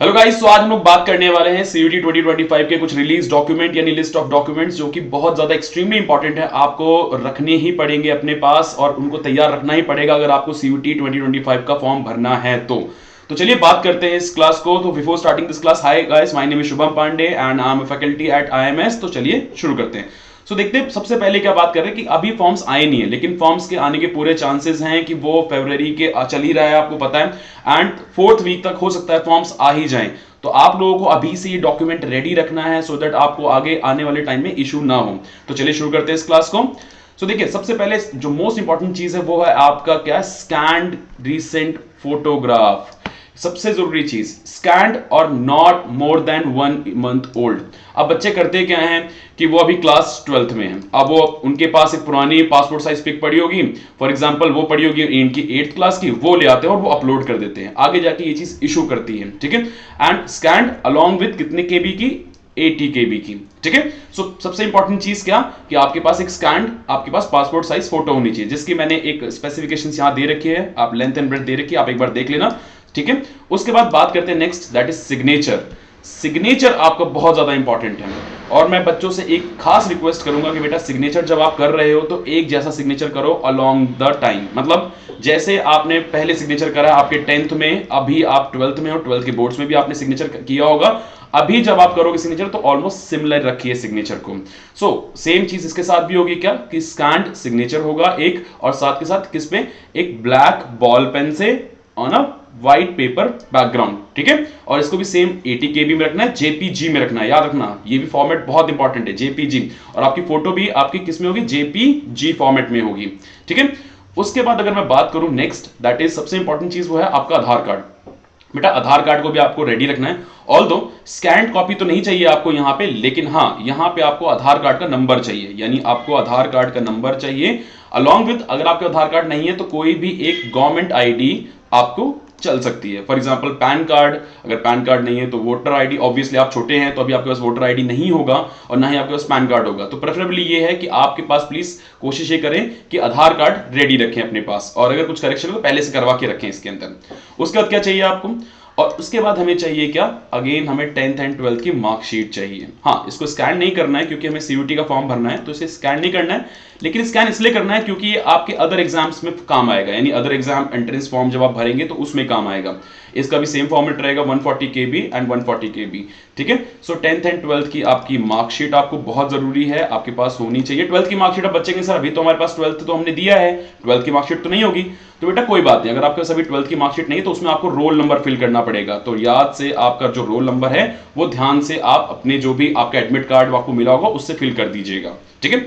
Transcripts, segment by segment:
Hello guys, तो आज हम लोग बात करने वाले हैं सीयूटी 2025 के कुछ रिलीज डॉक्यूमेंट यानी लिस्ट ऑफ डॉक्यूमेंट्स जो कि बहुत ज्यादा एक्सट्रीमली इंपॉर्टेंट है। आपको रखने ही पड़ेंगे अपने पास और उनको तैयार रखना ही पड़ेगा अगर आपको सीयूटी 2025 का फॉर्म भरना है तो चलिए बात करते हैं इस क्लास को। तो before starting this class, hi guys, my name is Shubham Pandey and I am a faculty at IMS. तो चलिए शुरू करते हैं। देखते हैं सबसे पहले क्या बात कर रहे हैं कि अभी फॉर्म्स आए नहीं है, लेकिन फॉर्म्स के आने के पूरे चांसेस हैं कि वो फरवरी के चल ही रहा है, आपको पता है। एंड फोर्थ वीक तक हो सकता है फॉर्म्स आ ही जाएं। तो आप लोगों को अभी से ये डॉक्यूमेंट रेडी रखना है सो दैट आपको आगे आने वाले टाइम में इशू ना हो। तो चलिए शुरू करते हैं इस क्लास को। देखिए सबसे पहले जो मोस्ट इंपॉर्टेंट चीज है वो है आपका क्या, स्कैन्ड रीसेंट फोटोग्राफ। सबसे जरूरी चीज, स्कैन्ड और not more than 1 month old. अब बच्चे करते क्या हैं कि वो अभी क्लास 12th में है, अब वो उनके पास एक पुरानी पासपोर्ट साइज पिक पड़ी होगी, फॉर एग्जांपल वो पड़ी होगी इनकी 8th क्लास की, वो ले आते हैं और वो अपलोड कर देते हैं। आगे जाके ये चीज इशू करती है, ठीक है। एंड स्कैन्ड अलोंग विद कितने केबी की, 80 केबी की, ठीक है। सबसे इंपॉर्टेंट चीज क्या कि आपके पास एक स्कैन्ड, आपके पास पासपोर्ट साइज फोटो होनी चाहिए, जिसकी मैंने एक स्पेसिफिकेशन यहां दे रखी है, आप लेंथ एंड ब्रेड्थ दे रखी है, आप एक बार देख लेना, ठीक है। उसके बाद बात करते हैं next, that is signature. Signature आपका बहुत ज्यादा इंपॉर्टेंट है और मैं बच्चों से एक खास रिक्वेस्ट करूंगा कि बेटा सिग्नेचर जब आप कर रहे हो तो एक जैसा सिग्नेचर करो अलोंग द टाइम। मतलब जैसे आपने पहले सिग्नेचर करा आपके 10th में, अभी आप 12th में हो, 12th के बोर्ड्स में भी आपने सिग्नेचर किया होगा, अभी जब आप करोगे सिग्नेचर तो ऑलमोस्ट सिमिलर रखिए सिग्नेचर को। सेम चीज इसके साथ भी होगी क्या कि स्कैन्ड सिग्नेचर होगा एक, और साथ के साथ किस पे, एक ब्लैक बॉल पेन से on a white paper background, ठीक है। और इसको भी सेम 80 केबी में रखना है, जेपीजी में रखना है, याद रखना ये भी फॉर्मेट बहुत इंपॉर्टेंट है, जेपीजी। और आपकी फोटो भी आपकी किस में होगी, जेपीजी फॉर्मेट में होगी, ठीक है। उसके बाद अगर मैं बात करूं नेक्स्ट, दैट इज सबसे इंपॉर्टेंट चीज वो है आपका आधार कार्ड। बेटा आधार कार्ड को भी आपको रेडी रखना है। ऑल दो स्कैन कॉपी तो नहीं चाहिए आपको यहां पे, लेकिन हाँ यहां पे आपको आधार कार्ड का नंबर चाहिए, यानी आपको आधार कार्ड का नंबर चाहिए अलॉन्ग विद, अगर आपका आधार कार्ड नहीं है तो कोई भी एक गवर्नमेंट आईडी आपको चल सकती है। फॉर एग्जांपल पैन कार्ड, अगर पैन कार्ड नहीं है तो वोटर आईडी, ऑब्वियसली आप छोटे हैं तो अभी आपके पास वोटर आईडी नहीं होगा और ना ही आपके पास पैन कार्ड होगा, तो प्रेफरेबली ये है कि आपके पास प्लीज कोशिश ये करें कि आधार कार्ड रेडी रखें अपने पास, और अगर कुछ करेक्शन हो तो पहले से करवा के रखें इसके अंदर। उसके बाद क्या चाहिए आपको, और उसके बाद हमें चाहिए क्या, अगेन हमें 10th एंड 12th की मार्कशीट चाहिए। हाँ इसको स्कैन नहीं करना है क्योंकि हमें सीयूटी का फॉर्म भरना है, तो इसे स्कैन नहीं करना है, लेकिन स्कैन इसलिए करना है क्योंकि ये आपके अदर एग्जाम्स में काम आएगा, यानी अदर एग्जाम एंट्रेंस फॉर्म जब आप भरेंगे तो उसमें काम आएगा। इसका भी सेम फॉर्मेट रहेगा, 140 केबी एंड 140 केबी, ठीक है। 10th एंड 12th की आपकी मार्कशीट आपको बहुत जरूरी है, आपके पास होनी चाहिए। 12th की मार्कशीट आप बच्चे सर अभी तो हमारे पास 12th तो हमने दिया है, 12th की मार्कशीट तो नहीं होगी, तो बेटा कोई बात नहीं, अगर आपके पास अभी 12th की मार्कशीट नहीं है तो उसमें आपको रोल नंबर फिल करना पड़ेगा। तो याद से आपका जो रोल नंबर है वो ध्यान से आप अपने जो भी आपका एडमिट कार्ड आपको मिला होगा उससे फिल कर दीजिएगा, ठीक है।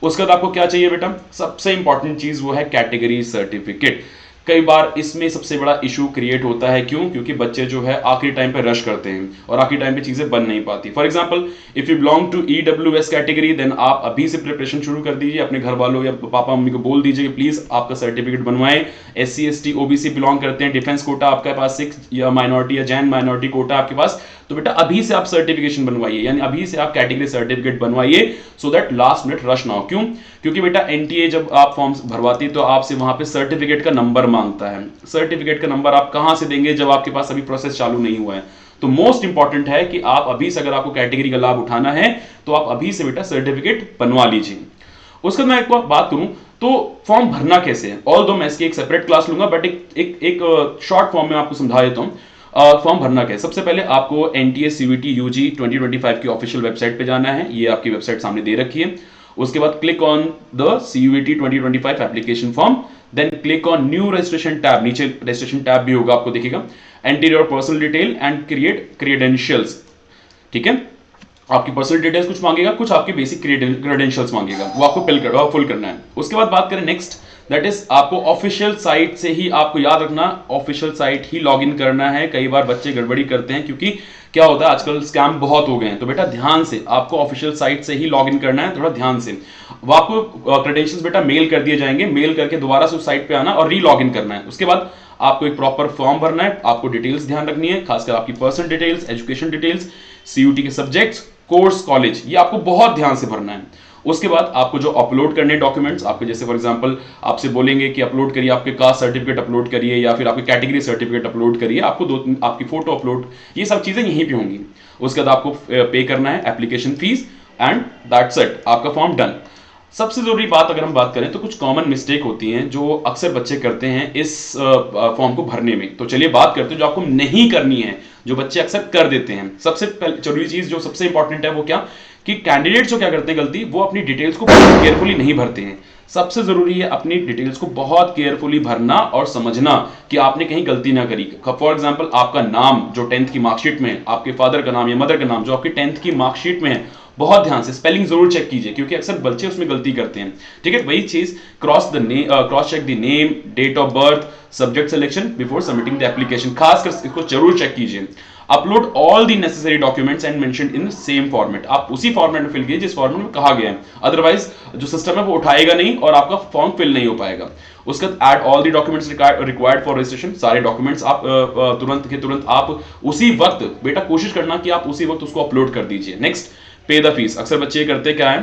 उसके बाद आपको क्या चाहिए बेटा, सबसे इंपॉर्टेंट चीज वो है कैटेगरी सर्टिफिकेट। कई बार इसमें सबसे बड़ा इशू क्रिएट होता है, क्यों, क्योंकि बच्चे जो है आखिरी टाइम पे रश करते हैं और आखिरी टाइम पे चीजें बन नहीं पाती। For example if you belong to EWS category, then आप अभी से प्रिपरेशन शुरू कर दीजिए, अपने घर वालों या पापा मम्मी को बोल दीजिए प्लीज आपका सर्टिफिकेट बनवाएं। SC ST OBC बिलोंग करते हैं, डिफेंस कोटा आपके पास 6 या माइनॉरिटी या जैन माइनॉरिटी कोटा आपके पास, तो बेटा अभी से आप सर्टिफिकेशन बनवाइए, यानी अभी से आप कैटेगरी सर्टिफिकेट बनवाइए so that last minute rush ना हो। क्यों, क्योंकि बेटा एनटीए जब आप फॉर्म्स भरवाती तो आपसे वहां पे सर्टिफिकेट का नंबर मांगता है। सर्टिफिकेट का नंबर आप कहां से देंगे जब आपके पास अभी प्रोसेस चालू नहीं हुआ है। तो मोस्ट इंपॉर्टेंट है कि आप अभी से, अगर आपको कैटेगरी का लाभ उठाना है तो आप अभी से बेटा सर्टिफिकेट बनवा लीजिए। उसके बाद मैं एक बात करूं तो फॉर्म भरना कैसे है, ऑल दो मैं इसकी एक सेपरेट क्लास लूंगा, बट एक शॉर्ट फॉर्म में आपको समझा देता हूं। फॉर्म भरना क्या है, सबसे पहले आपको एनटीए सीवीटी यूजी 2025 की ऑफिशियल वेबसाइट पे जाना है, ये आपकी वेबसाइट सामने दे रखी है। उसके बाद click on the CUET 2025 application form, then click on new registration tab, नीचे रजिस्ट्रेशन टैब भी होगा आपको दिखेगा, enter your personal detail and create credentials, ठीक है। आपकी पर्सनल डिटेल्स कुछ मांगेगा, कुछ आपके बेसिक क्रेडेंशियल्स मांगेगा, वो आपको फुल करना है। उसके बाद बात करें नेक्स्ट, दैट इज आपको ऑफिशियल साइट से ही, आपको याद रखना ऑफिशियल साइट ही लॉगिन करना है। कई बार बच्चे गड़बड़ी करते हैं क्योंकि क्या होता है आजकल स्कैम बहुत हो गए हैं, तो बेटा ध्यान से आपको ऑफिशियल साइट से ही लॉगिन करना है, थोड़ा ध्यान से। वो आपको क्रेडेंशियल्स बेटा मेल कर दिए जाएंगे, मेल करके दोबारा से उस साइट पे आना और री लॉगिन करना है। उसके बाद आपको एक प्रॉपर फॉर्म भरना है, आपको डिटेल्स ध्यान रखनी है, खासकर आपकी personal details, education details, CUET के सब्जेक्ट्स, कोर्स, कॉलेज, ये आपको बहुत ध्यान से भरना है। उसके बाद आपको जो अपलोड करने डॉक्यूमेंट्स, आपके जैसे फॉर एग्जांपल आपसे बोलेंगे कि अपलोड करिए, आपके कास्ट सर्टिफिकेट अपलोड करिए या फिर आपके कैटेगरी सर्टिफिकेट अपलोड करिए, आपको आपकी फोटो अपलोड, ये सब चीजें यहीं पे होंगी। उसके बाद आपको पे करना है application fees and that's it, आपका फॉर्म डन। सबसे जरूरी बात अगर हम बात करें तो कुछ कॉमन मिस्टेक होती हैं जो अक्सर बच्चे करते हैं इस फॉर्म को भरने में। तो चलिए बात करते हैं जो आपको नहीं करनी है, जो बच्चे अक्सर कर देते हैं। सबसे जरूरी चीज जो सबसे इंपॉर्टेंट है वो क्या, कि कैंडिडेट्स जो क्या करते हैं गलती, वो अपनी डिटेल्स को बहुत केयरफुली नहीं भरते हैं। सबसे जरूरी है अपनी डिटेल्स को बहुत केयरफुली भरना और समझना कि आपने कहीं गलती ना करी। फॉर एग्जांपल आपका नाम जो 10th की मार्कशीट में, आपके फादर का नाम या मदर का नाम जो आपकी 10th की मार्कशीट में है, बहुत ध्यान से स्पेलिंग जरूर चेक कीजिए, क्योंकि अक्सर बच्चे उसमें गलती करते हैं। ठीक है, वही चीज cross check the name, date of birth, subject selection before submitting the application, खासकर इसको जरूर चेक कीजिए। Upload all the necessary documents and mentioned in same format, आप उसी फॉर्मेट में फिल कीजिए जिस फॉर्मेट में कहा गया है, अदरवाइज जो सिस्टम है वो उठाएगा नहीं और आपका फॉर्म फिल नहीं हो पाएगा। उसके बाद add all the documents required for registration, सारे डॉक्यूमेंट्स आप तुरंत के तुरंत आप उसी वक्त, बेटा कोशिश करना कि आप उसी वक्त उसको अपलोड कर दीजिए। नेक्स्ट, पे द फीस। अक्सर बच्चे करते क्या है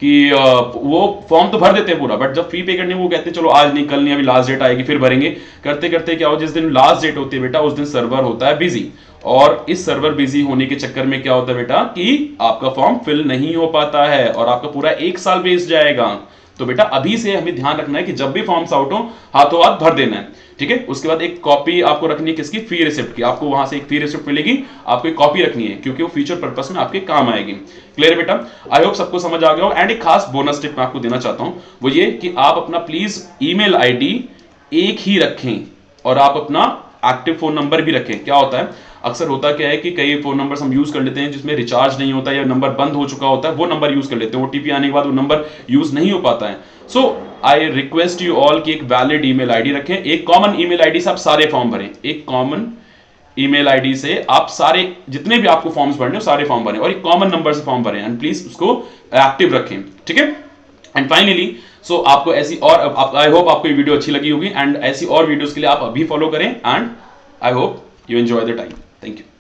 कि वो फॉर्म तो भर देते हैं पूरा, बट जब फी पे करने वो कहते हैं चलो आज नहीं, कल नहीं, अभी लास्ट डेट आएगी फिर भरेंगे। करते करते क्या हो, जिस दिन लास्ट डेट होती है बेटा उस दिन सर्वर होता है बिजी, और इस सर्वर बिजी होने के चक्कर में क्या होता है बेटा कि आपका फॉर्म फिल नहीं हो पाता है और आपका पूरा 1 साल वेस्ट जाएगा। तो बेटा अभी से हमें ध्यान रखना है कि जब भी फॉर्म्स आउट हो हाथों हाथ भर देना है। ठीक है, उसके बाद एक कॉपी आपको रखनी है किसकी, फी रिसिप्ट की। आपको वहां से एक फी रिसिप्ट मिलेगी, आपको एक कॉपी रखनी है क्योंकि वो फ्यूचर पर्पस में आपके काम आएगी। क्लियर बेटा, आई होप सबको समझ आ गया हो। एंड एक खास बोनस टिप मैं आपको देना चाहता हूं, वो ये कि आप अपना प्लीज ईमेल आईडी एक ही रखें और आप अपना एक्टिव फोन नंबर भी रखें। क्या होता है, अक्सर होता क्या है कि कई फोन नंबर्स हम यूज कर लेते हैं जिसमें रिचार्ज नहीं होता या नंबर बंद हो चुका होता है, वो नंबर यूज कर लेते हैं, ओटीपी आने के बाद वो नंबर यूज नहीं हो पाता है। सो आई रिक्वेस्ट यू ऑल कि एक वैलिड ईमेल आईडी रखें, एक कॉमन ईमेल आईडी से आप सारे फॉर्म भरें, एक कॉमन ईमेल आईडी से आप सारे जितने भी आपको फॉर्म्स भरने हो सारे फॉर्म भरें, और एक कॉमन नंबर से फॉर्म भरें, एंड प्लीज उसको एक्टिव रखें। ठीक है, एंड फाइनली सो आपको ऐसी और आई होप आपको ये वीडियो अच्छी लगी होगी, एंड ऐसी और वीडियोस के लिए आप अभी फॉलो करें, and I hope you enjoy the time. Thank you.